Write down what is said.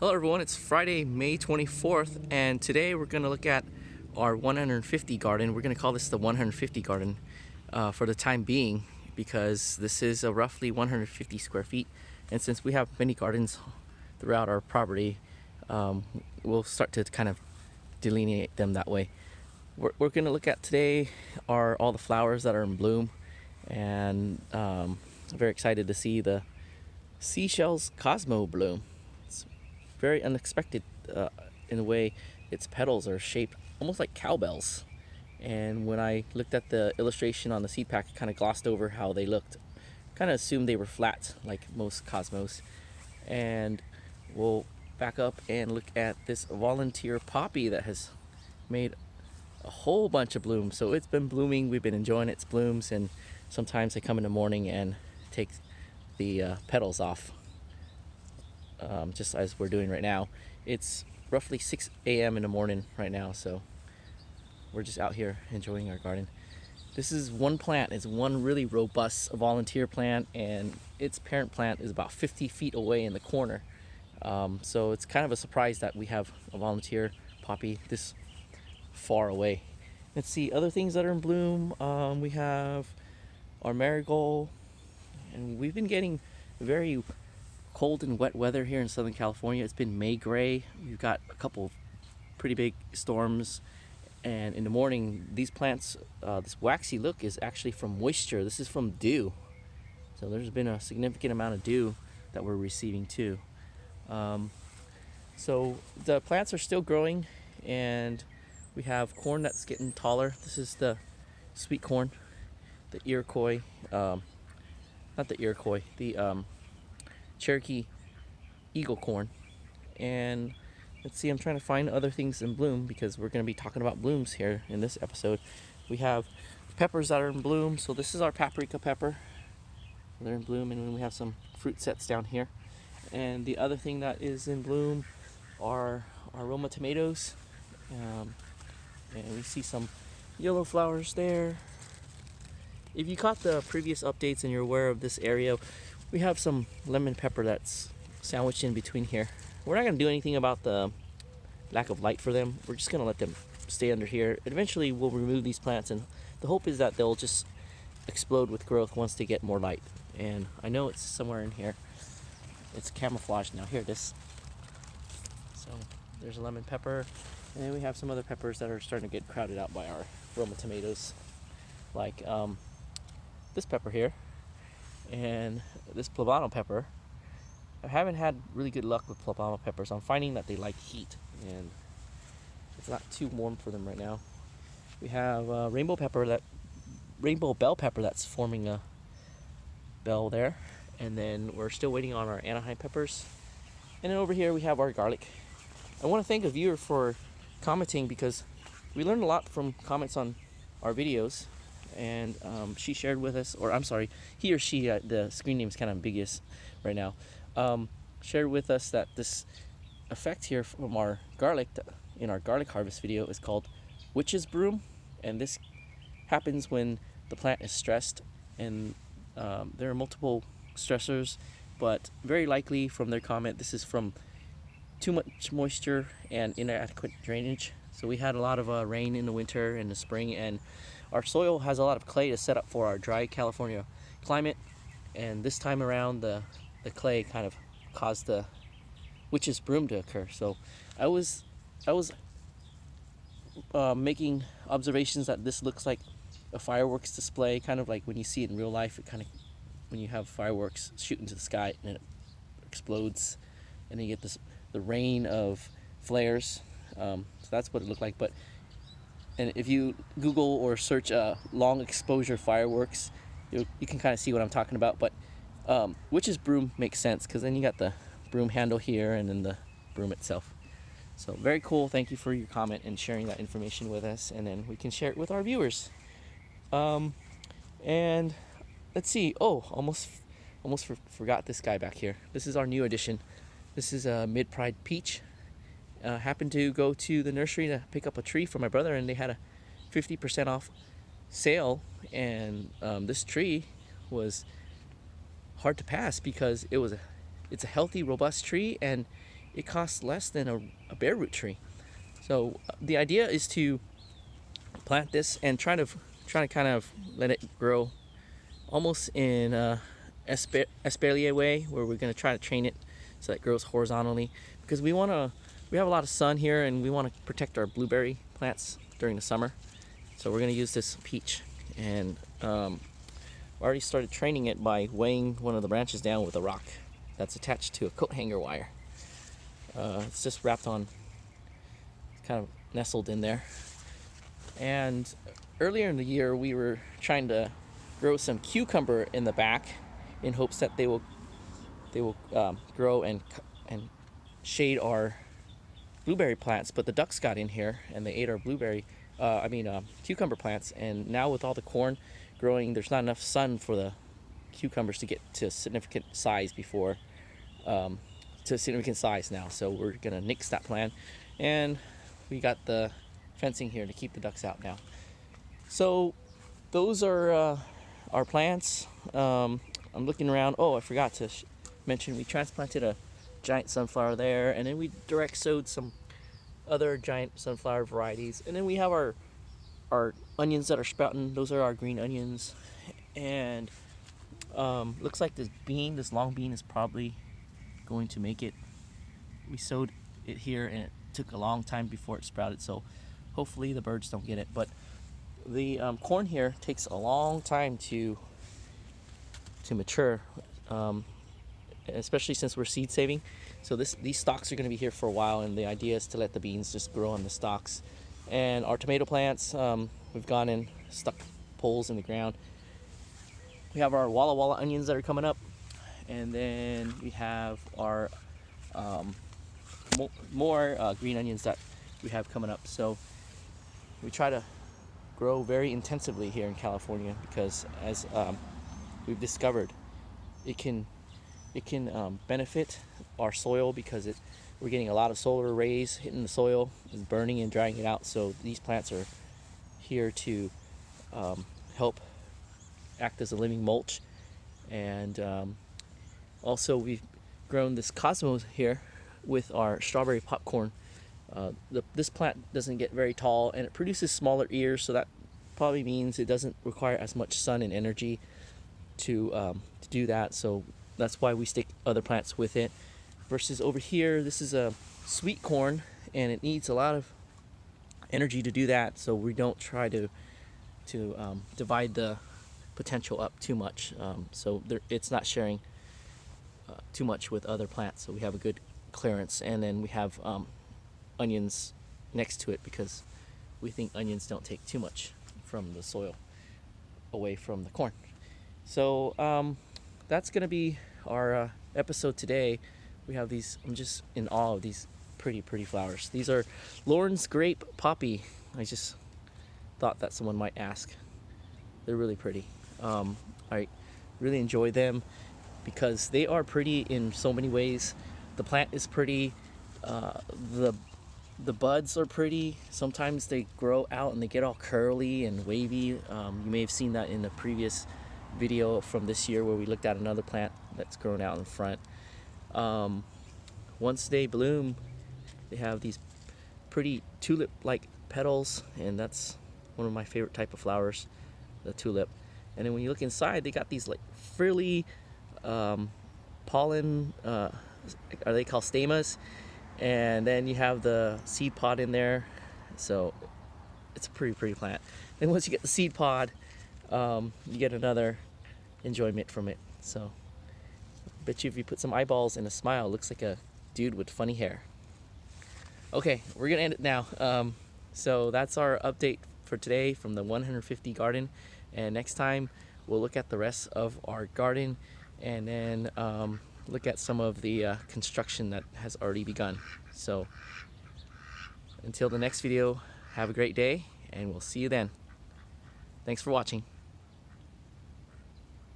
Hello everyone, it's Friday, May 24th, and today we're going to look at our 150 garden. We're going to call this the 150 garden for the time being because this is roughly 150 square feet, and since we have many gardens throughout our property, we'll start to kind of delineate them that way. We're going to look at today are all the flowers that are in bloom, and I'm very excited to see the Seashells Cosmo bloom. Very unexpected in a way. Its petals are shaped almost like cowbells, and when I looked at the illustration on the seed pack, I kind of glossed over how they looked. Kind of assumed they were flat like most cosmos. And we'll back up and look at this volunteer poppy that has made a whole bunch of blooms. So it's been blooming, we've been enjoying its blooms, and sometimes I come in the morning and take the petals off, just as we're doing right now. It's roughly 6 a.m. in the morning right now, so we're just out here enjoying our garden. This is one plant. It's one really robust volunteer plant, and its parent plant is about 50 feet away in the corner. So it's kind of a surprise that we have a volunteer poppy this far away. Let's see other things that are in bloom. We have our marigold, and we've been getting very cold and wet weather here in Southern California. It's been May gray. We've got a couple pretty big storms, and in the morning these plants, this waxy look is actually from moisture. This is from dew, so there's been a significant amount of dew that we're receiving too. So the plants are still growing, and we have corn that's getting taller. This is the sweet corn, the Iroquois, not the Iroquois, the Cherokee eagle corn. And let's see, I'm trying to find other things in bloom because we're going to be talking about blooms here in this episode. We have peppers that are in bloom. So this is our paprika pepper. They're in bloom, and then we have some fruit sets down here. And the other thing that is in bloom are our Roma tomatoes. And we see some yellow flowers there. If you caught the previous updates and you're aware of this area, we have some lemon pepper that's sandwiched in between here. We're not going to do anything about the lack of light for them. We're just going to let them stay under here. Eventually we'll remove these plants, and the hope is that they'll just explode with growth once they get more light. And I know it's somewhere in here. It's camouflaged now. Here it is. So there's a lemon pepper, and then we have some other peppers that are starting to get crowded out by our Roma tomatoes, like this pepper here and this poblano pepper. I haven't had really good luck with poblano peppers. I'm finding that they like heat, and it's not too warm for them right now. We have rainbow bell pepper that's forming a bell there, and then we're still waiting on our Anaheim peppers. And then over here we have our garlic. I want to thank a viewer for commenting because we learned a lot from comments on our videos, and she shared with us, or I'm sorry, he or she, the screen name is kind of ambiguous right now, shared with us that this effect here from our garlic, in our garlic harvest video, is called witch's broom, and this happens when the plant is stressed, and there are multiple stressors, but very likely from their comment, this is from too much moisture and inadequate drainage. So we had a lot of rain in the winter and the spring, and our soil has a lot of clay to set up for our dry California climate, and this time around the clay kind of caused the witch's broom to occur. So I was making observations that this looks like a fireworks display, kind of like when you see it in real life. It kind of, when you have fireworks shoot into the sky and it explodes, and then you get the rain of flares. So that's what it looked like. And if you Google or search long exposure fireworks, you can kind of see what I'm talking about. But witch's broom makes sense because then you got the broom handle here and then the broom itself. So very cool. Thank you for your comment and sharing that information with us, and then we can share it with our viewers. And let's see. Oh, almost forgot this guy back here. This is our new addition. This is a mid-pride peach. Happened to go to the nursery to pick up a tree for my brother, and they had a 50% off sale, and this tree was hard to pass because it's a healthy, robust tree, and it costs less than a bare root tree. So the idea is to plant this and try to kind of let it grow almost in a espalier way, where we're going to try to train it so that it grows horizontally, because we have a lot of sun here and we want to protect our blueberry plants during the summer. So we're going to use this peach, and I already started training it by weighing one of the branches down with a rock that's attached to a coat hanger wire. It's just wrapped on, kind of nestled in there. And earlier in the year we were trying to grow some cucumber in the back in hopes that they will grow and shade our blueberry plants, but the ducks got in here and they ate our cucumber plants. And now with all the corn growing, there's not enough sun for the cucumbers to get to significant size now. So we're gonna nix that plan, and we got the fencing here to keep the ducks out now. So those are our plants. I'm looking around. Oh, I forgot to mention, we transplanted a giant sunflower there, and then we direct sowed some other giant sunflower varieties. And then we have our onions that are sprouting. Those are our green onions. And looks like this long bean is probably going to make it. We sowed it here and it took a long time before it sprouted, so hopefully the birds don't get it. But the corn here takes a long time to mature, especially since we're seed saving. So these stalks are going to be here for a while, and the idea is to let the beans just grow on the stalks. And our tomato plants, we've gone and stuck poles in the ground. We have our Walla Walla onions that are coming up, and then we have our more green onions that we have coming up. So we try to grow very intensively here in California, because as we've discovered, it can benefit our soil, because we're getting a lot of solar rays hitting the soil and burning and drying it out. So these plants are here to help act as a living mulch. And also we've grown this cosmos here with our strawberry popcorn. This plant doesn't get very tall and it produces smaller ears, so that probably means it doesn't require as much sun and energy to do that. So that's why we stick other plants with it. Versus over here, this is a sweet corn and it needs a lot of energy to do that, so we don't try to divide the potential up too much, so it's not sharing too much with other plants, so we have a good clearance. And then we have onions next to it, because we think onions don't take too much from the soil away from the corn. So that's gonna be our episode today. We have these, I'm just in awe of these pretty flowers. These are Lauren's Grape Poppy. I just thought that someone might ask. They're really pretty. I really enjoy them because they are pretty in so many ways. The plant is pretty, the buds are pretty. Sometimes they grow out and they get all curly and wavy. You may have seen that in the previous video from this year where we looked at another plant that's grown out in front. Once they bloom, they have these pretty tulip-like petals, and that's one of my favorite type of flowers, the tulip. And then when you look inside, they got these like frilly pollen, are they called stamas? And then you have the seed pod in there, so it's a pretty plant. Then once you get the seed pod, you get another enjoyment from it. So I bet you if you put some eyeballs and a smile, it looks like a dude with funny hair. Okay, we're gonna end it now. So that's our update for today from the 150 garden, and next time we'll look at the rest of our garden, and then look at some of the construction that has already begun. So until the next video, have a great day, and we'll see you then. Thanks for watching.